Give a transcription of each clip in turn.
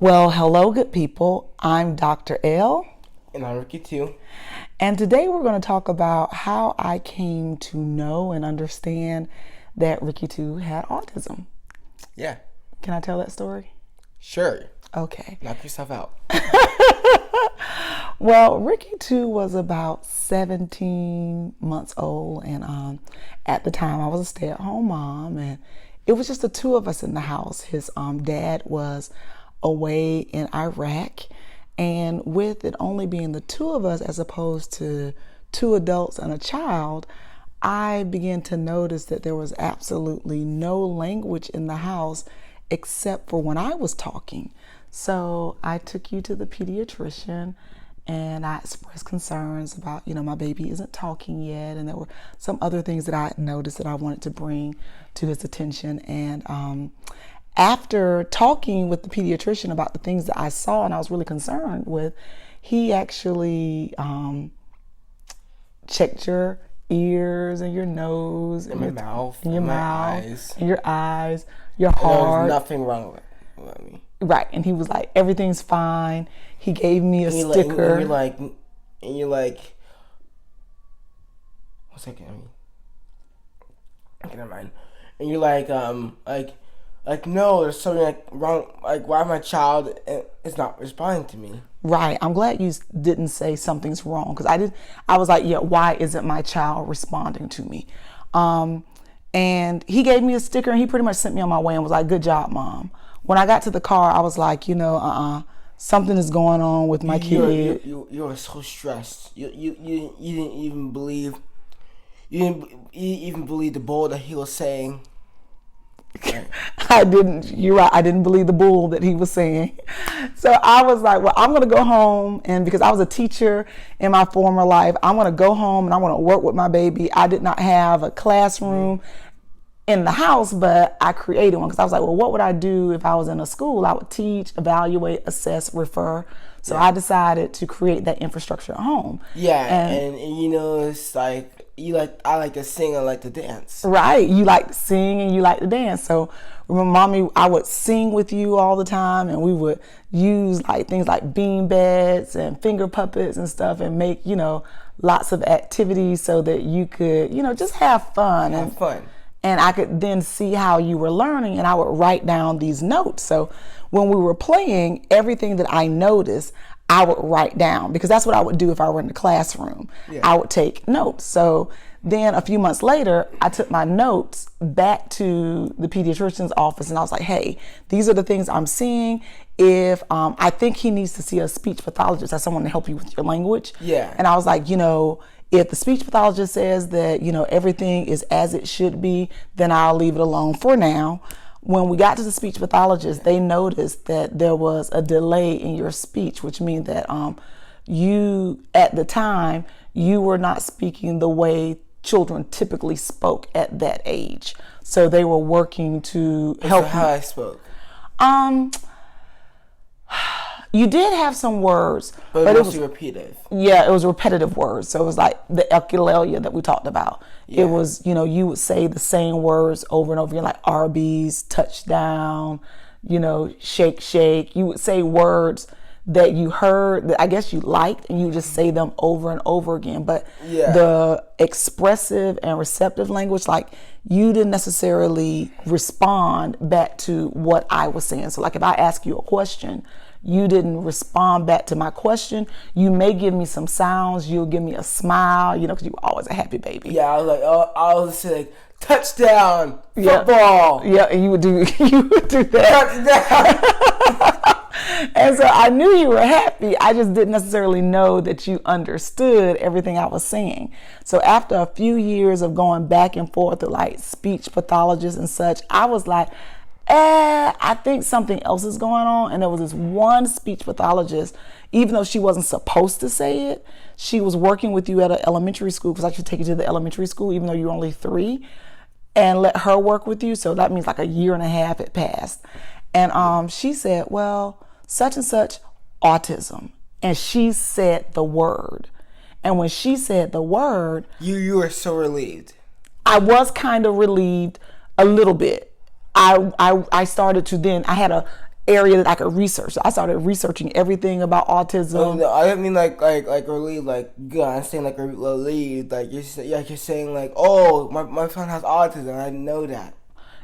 Well, hello, good people. I'm Dr. L. And I'm Ricky too. And today we're going to talk about how I came to know and understand that Ricky too had autism. Yeah. Can I tell that story? Sure. Okay. Knock yourself out. Well, Ricky too was about 17 months old, and at the time I was a stay-at-home mom, and it was just the two of us in the house. His dad was away in Iraq, and with it only being the two of us as opposed to two adults and a child, I began to notice that there was absolutely no language in the house except for when I was talking. So I took you to the pediatrician and I expressed concerns about, my baby isn't talking yet. And there were some other things that I noticed that I wanted to bring to his attention. And after talking with the pediatrician about the things that I saw and I was really concerned with, he actually checked your ears and your nose and your mouth and your mouth eyes. And your eyes, your heart. There was nothing wrong with me. Right, and he was like, everything's fine. He gave me a sticker. And you're like, one second, never mind. And you're like, no, there's something wrong. Like, why my child is not responding to me? Right. I'm glad you didn't say something's wrong, because I was like, yeah, why isn't my child responding to me? And he gave me a sticker, and he pretty much sent me on my way and was like, good job, Mom. When I got to the car, I was like, something is going on with my kid. You were so stressed. You didn't even believe. You didn't even believe the bull that he was saying. Right. I didn't. You're right. I didn't believe the bull that he was saying. So I was like, well, I'm going to go home. And because I was a teacher in my former life, I'm going to go home and I want to work with my baby. I did not have a classroom in the house, but I created one because I was like, well, what would I do if I was in a school? I would teach, evaluate, assess, refer. So I decided to create that infrastructure at home. Yeah, and it's like, I like to sing, I like to dance. Right, you like to sing and you like to dance. So remember, Mommy, I would sing with you all the time, and we would use things like bean beds and finger puppets and stuff, and make lots of activities so that you could just have fun. And I could then see how you were learning, and I would write down these notes. So when we were playing, everything that I noticed, I would write down, because that's what I would do if I were in the classroom. Yeah. I would take notes. So then a few months later, I took my notes back to the pediatrician's office, and I was like, hey, these are the things I'm seeing. If I think he needs to see a speech pathologist, that's someone to help you with your language. Yeah. And I was like, if the speech pathologist says that, everything is as it should be, then I'll leave it alone for now. When we got to the speech pathologist, they noticed that there was a delay in your speech, which means that you, at the time, you were not speaking the way children typically spoke at that age. So they were working to help you. How I spoke? You did have some words, but it was repetitive. Yeah, it was repetitive words. So it was like the echolalia that we talked about. Yeah. It was, you would say the same words over and over again, like Arby's, touchdown, shake, shake. You would say words that you heard that I guess you liked, and you just say them over and over again. But the expressive and receptive language, you didn't necessarily respond back to what I was saying. So if I ask you a question, you didn't respond back to my question. You may give me some sounds. You'll give me a smile, because you were always a happy baby. Yeah, I was like, I was say touchdown, football. Yeah, and you would do that. Touchdown. And so I knew you were happy. I just didn't necessarily know that you understood everything I was saying. So after a few years of going back and forth with speech pathologists and such, I was like, I think something else is going on. And there was this one speech pathologist, even though she wasn't supposed to say it, she was working with you at an elementary school, because I should take you to the elementary school, even though you're only 3, and let her work with you. So that means a year and a half had passed. And she said, well, such and such, autism. And she said the word. And when she said the word, you were so relieved. I was kind of relieved a little bit. I started to then, I had area that I could research. So I started researching everything about autism. No, I didn't mean like relieved, like God, I'm saying like relieved, like you're saying like, oh, my son has autism. I didn't know that.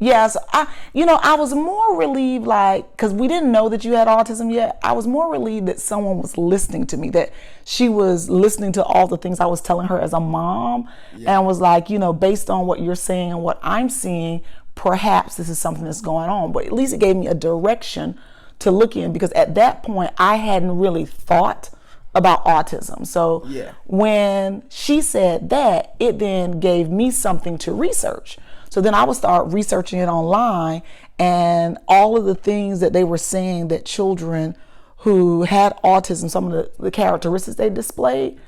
Yes, I was more relieved, like, because we didn't know that you had autism yet. I was more relieved that someone was listening to me, that she was listening to all the things I was telling her as a mom, and was like, based on what you're saying and what I'm seeing, perhaps this is something that's going on. But at least it gave me a direction to look in, because at that point I hadn't really thought about autism. So when she said that, it then gave me something to research. So then I would start researching it online, and all of the things that they were saying that children who had autism, some of the characteristics they displayed,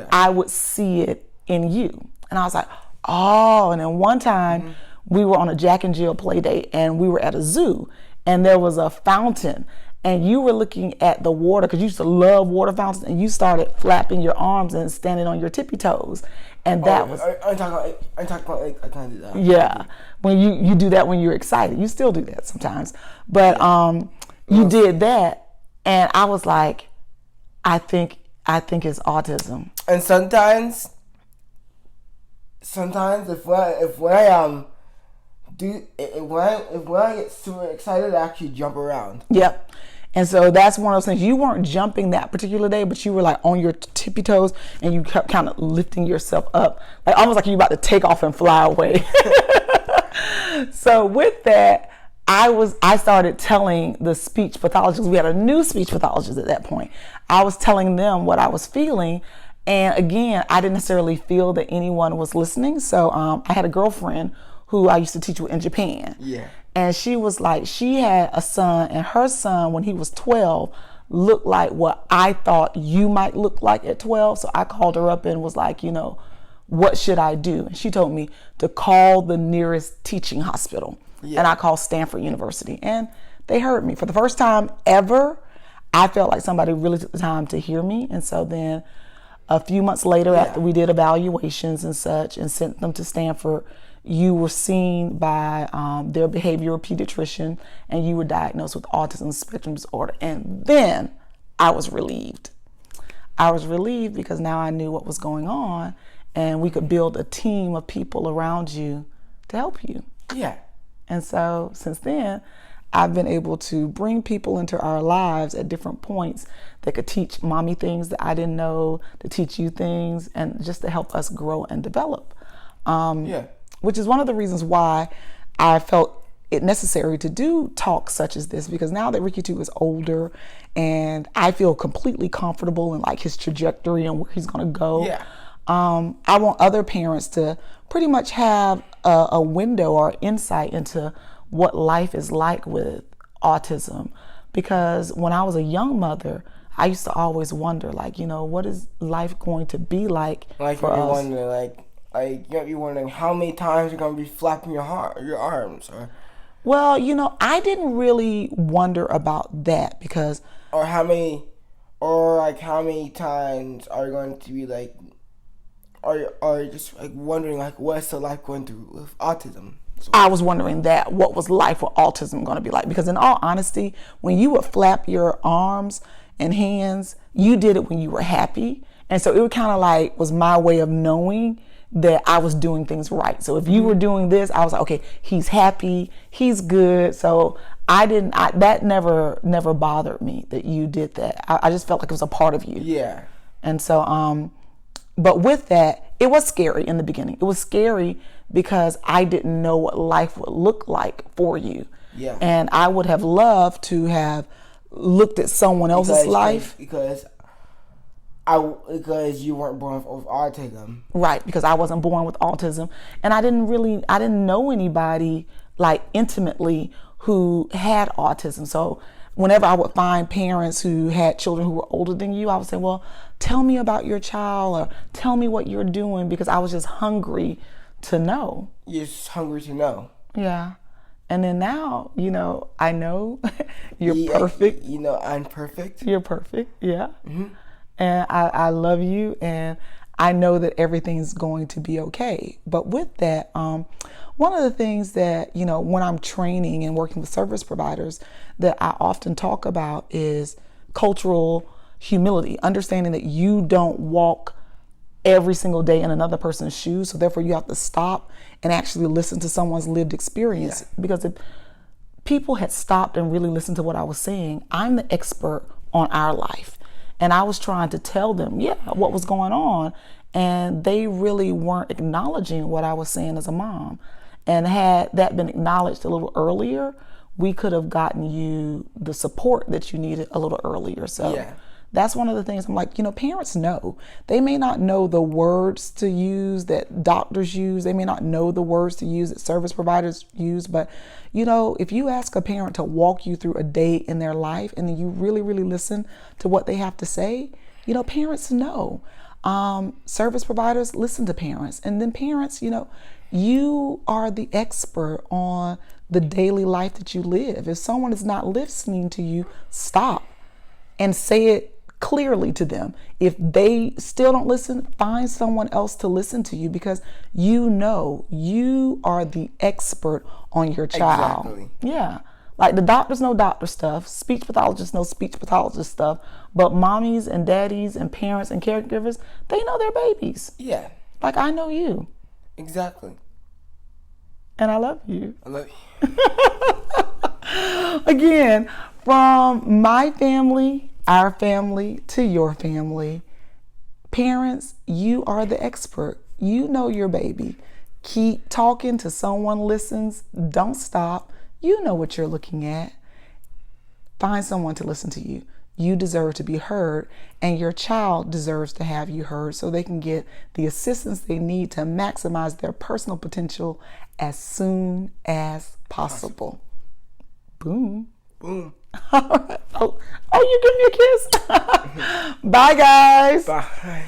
I would see it in you. And I was like, oh. And then one time we were on a Jack and Jill play date, and we were at a zoo, and there was a fountain, and you were looking at the water because you used to love water fountains, and you started flapping your arms and standing on your tippy toes. And that was... I'm talking about like, I kind of do that. Yeah. When you do that when you're excited. You still do that sometimes. But you did that, and I was like, I think it's autism. And sometimes if when I get super excited, I actually jump around. Yep. And so that's one of those things. You weren't jumping that particular day, but you were like on your tippy toes, and you kept kind of lifting yourself up, like almost like you're about to take off and fly away. So with that, I started telling the speech pathologists. We had a new speech pathologist at that point. I was telling them what I was feeling. And again, I didn't necessarily feel that anyone was listening. So I had a girlfriend who I used to teach with in Japan. Yeah. And she was like, she had a son, and her son, when he was 12, looked like what I thought you might look like at 12. So I called her up and was like, what should I do? And she told me to call the nearest teaching hospital. And I called Stanford University, and they heard me. For the first time ever, I felt like somebody really took the time to hear me. And so then a few months later, after we did evaluations and such and sent them to Stanford, you were seen by their behavioral pediatrician, and you were diagnosed with autism spectrum disorder. And then I was relieved. I was relieved because now I knew what was going on, and we could build a team of people around you to help you. Yeah. And so since then, I've been able to bring people into our lives at different points that could teach mommy things that I didn't know, to teach you things, and just to help us grow and develop. Which is one of the reasons why I felt it necessary to do talks such as this, because now that Ricky 2 is older and I feel completely comfortable in like his trajectory and where he's going to go, I want other parents to pretty much have a window or insight into what life is like with autism. Because when I was a young mother, I used to always wonder, like, what is life going to be like for us? Wondering, like you might be wondering how many times you're gonna be flapping your arms, or well, I didn't really wonder about that, because how many times are you going to be like, or just like wondering like what's the life going through with autism? So I was wondering that, what was life with autism going to be like? Because in all honesty, when you would flap your arms and hands, you did it when you were happy, and so it kind of like was my way of knowing that I was doing things right. So if you were doing this, I was like, okay, he's happy, he's good. So that never bothered me that you did that. I just felt like it was a part of you. Yeah. And so, but with that, it was scary in the beginning. It was scary because I didn't know what life would look like for you. Yeah. And I would have loved to have looked at someone else's life. Because you weren't born with autism. Right, because I wasn't born with autism, and I didn't know anybody like intimately who had autism. So whenever I would find parents who had children who were older than you, I would say, well, tell me about your child, or tell me what you're doing, because I was just hungry to know. You're just hungry to know. Yeah. And then now, I know you're perfect. I'm perfect. You're perfect. Yeah. Mm-hmm. And I love you, and I know that everything's going to be okay. But with that, one of the things that, when I'm training and working with service providers, that I often talk about is cultural humility, understanding that you don't walk every single day in another person's shoes. So therefore you have to stop and actually listen to someone's lived experience. Because if people had stopped and really listened to what I was saying, I'm the expert on our life. And I was trying to tell them, what was going on. And they really weren't acknowledging what I was saying as a mom. And had that been acknowledged a little earlier, we could have gotten you the support that you needed a little earlier. So that's one of the things I'm like, parents know. They may not know the words to use that doctors use. They may not know the words to use that service providers use. But, if you ask a parent to walk you through a day in their life and then you really, really listen to what they have to say, parents know. Service providers listen to parents. And then parents, you are the expert on the daily life that you live. If someone is not listening to you, stop and say it clearly to them. If they still don't listen, find someone else to listen to you, because you are the expert on your child. Exactly. Yeah. Like the doctors know doctor stuff, speech pathologists know speech pathologist stuff, but mommies and daddies and parents and caregivers, they know their babies. Yeah. Like I know you. Exactly. And I love you. I love you. Again, from my family, our family, to your family, parents, you are the expert. You know your baby. Keep talking till someone listens. Don't stop. You know what you're looking at. Find someone to listen to you. You deserve to be heard, and your child deserves to have you heard so they can get the assistance they need to maximize their personal potential as soon as possible. Boom. Boom. All right. Oh, you give me a kiss? Bye, guys. Bye.